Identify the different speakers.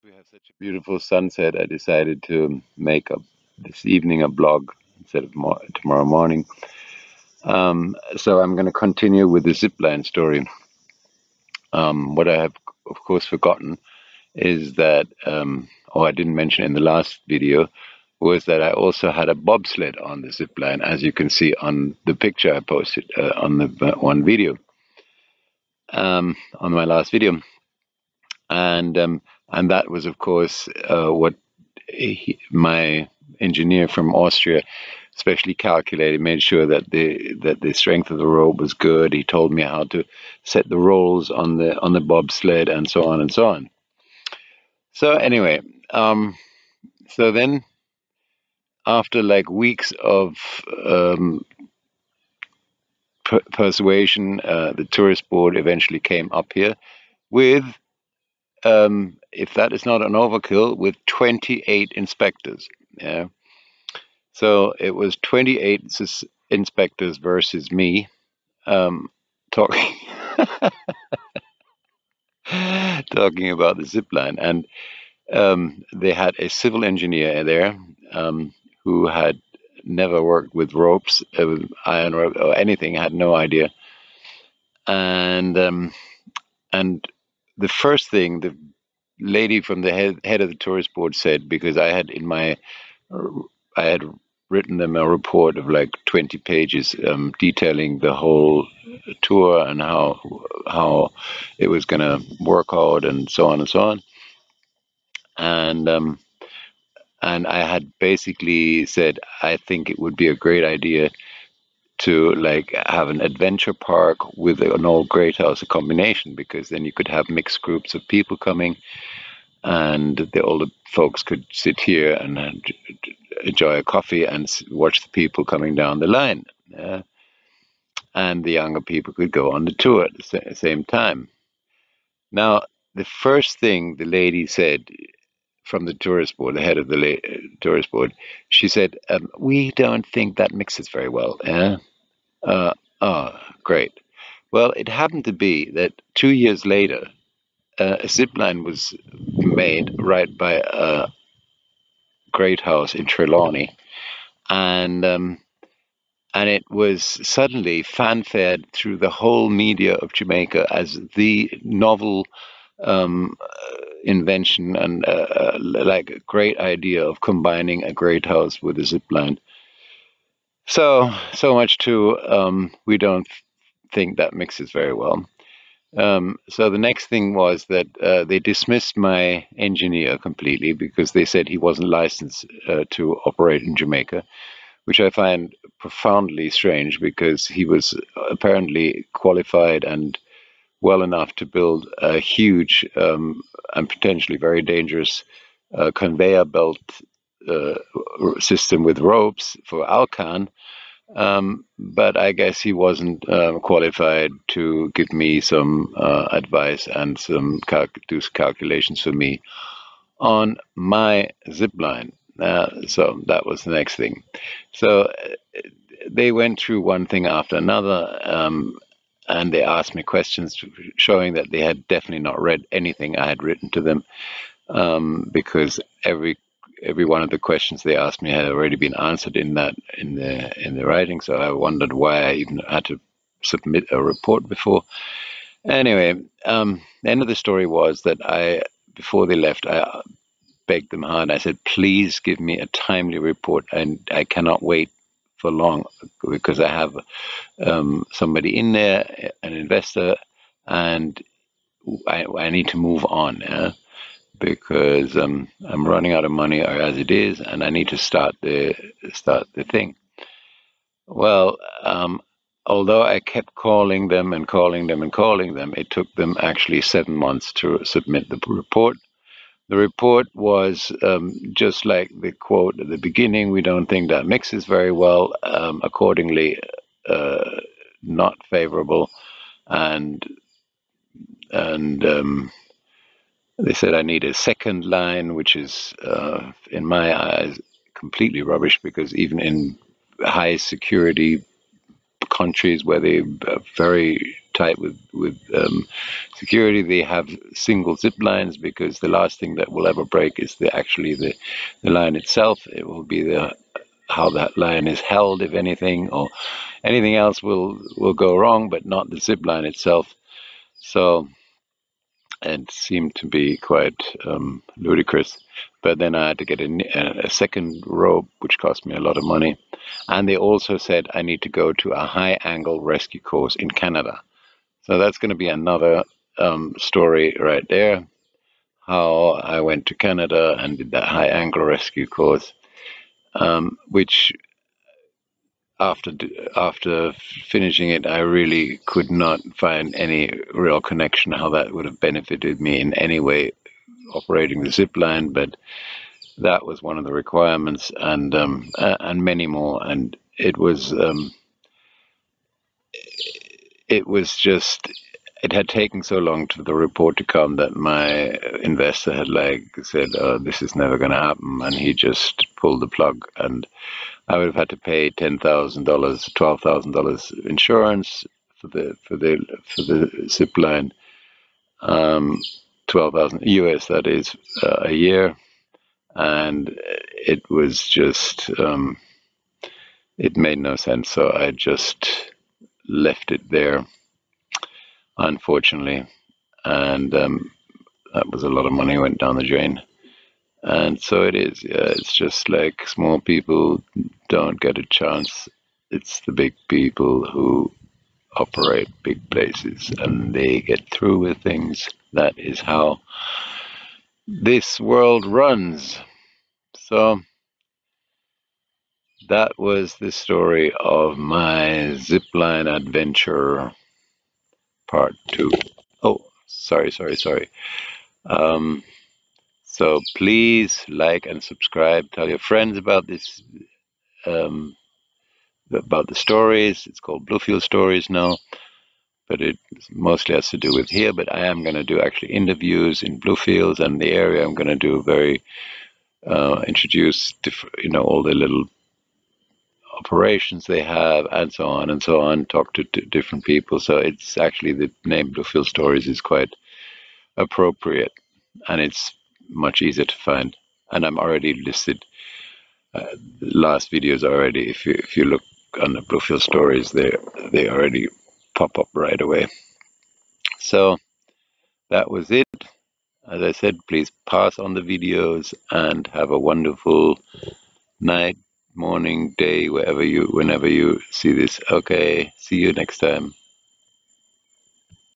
Speaker 1: We have such a beautiful sunset. I decided to make up this evening a blog instead of tomorrow morning. So I'm going to continue with the zipline story. What I have, of course, forgotten is that, or I didn't mention in the last video, was that I also had a bobsled on the zipline, as you can see on the picture I posted on the one video, on my last video. And that was, of course, what my engineer from Austria especially calculated, made sure that the strength of the rope was good. He told me how to set the rolls on the bobsled and so on and so on. So anyway, so then after like weeks of persuasion, the tourist board eventually came up here with, if that is not an overkill, with 28 inspectors. Yeah. So it was 28 inspectors versus me, talking talking about the zip line. And they had a civil engineer there who had never worked with ropes, iron rope or anything, had no idea. And the first thing the lady from the head of the tourist board said, because I had written them a report of like 20 pages detailing the whole tour and how it was going to work out and so on and so on. And I had basically said, I think it would be a great idea to like have an adventure park with an old great house, a combination, because then you could have mixed groups of people coming, and the older folks could sit here and enjoy a coffee and watch the people coming down the line. And the younger people could go on the tour at the same time. Now, the first thing the lady said from the tourist board, the head of the tourist board, she said, we don't think that mixes very well. Oh, great. Well, it happened to be that 2 years later, a zip line was made right by a great house in Trelawney, and it was suddenly fanfared through the whole media of Jamaica as the novel invention and like a great idea of combining a great house with a zip line. So much to we don't think that mixes very well. So the next thing was that they dismissed my engineer completely because they said he wasn't licensed to operate in Jamaica, which I find profoundly strange because he was apparently qualified and well enough to build a huge and potentially very dangerous conveyor belt system with ropes for Alcan. But I guess he wasn't qualified to give me some advice and do calculations for me on my zip line. So that was the next thing. So they went through one thing after another, and they asked me questions showing that they had definitely not read anything I had written to them, because every one of the questions they asked me had already been answered in the writing. So I wondered why I even had to submit a report before. Anyway, the end of the story was that before they left, I begged them hard. I said, please give me a timely report, and I cannot wait for long because I have somebody in there, an investor, and I need to move on. Because I'm running out of money as it is, and I need to start the thing. Well, although I kept calling them and calling them and calling them, it took them actually 7 months to submit the report. The report was just like the quote at the beginning, we don't think that mixes very well, accordingly not favorable, and they said I need a second line, which is, in my eyes, completely rubbish, because even in high security countries where they are very tight with security. They have single zip lines because the last thing that will ever break is the line itself. It will be how that line is held, if anything, or anything else will go wrong, but not the zip line itself. So it seemed to be quite ludicrous. But then I had to get a second rope, which cost me a lot of money. And they also said I need to go to a high-angle rescue course in Canada. So that's going to be another story right there, how I went to Canada and did that high-angle rescue course, which after finishing it, I really could not find any real connection how that would have benefited me in any way operating the zip line, but that was one of the requirements, and many more. And it was just, it had taken so long for the report to come that my investor had said, oh, this is never going to happen, and he just pulled the plug, and I would have had to pay $10,000, $12,000 insurance for the zip line, 12,000 US, that is, a year. And it was just, it made no sense. So I just left it there, unfortunately. And that was a lot of money went down the drain. And so it is. It's just like small people don't get a chance. It's the big people who operate big places and they get through with things. That is how this world runs. So that was the story of my zipline adventure part 2. Oh, sorry. So please like and subscribe. Tell your friends about this, about the stories. It's called Bluefields Stories now, but it mostly has to do with here. But I am going to do actually interviews in Bluefields and the area. I'm going to do introduce all the little operations they have, and so on, talk to different people. So it's actually, the name Bluefield Stories is quite appropriate, and it's much easier to find. And I'm already listed, last videos already, if you look on the Bluefield Stories, they already pop up right away. So that was it. As I said, please pass on the videos and have a wonderful night, morning, day, whenever you see this. Okay, see you next time.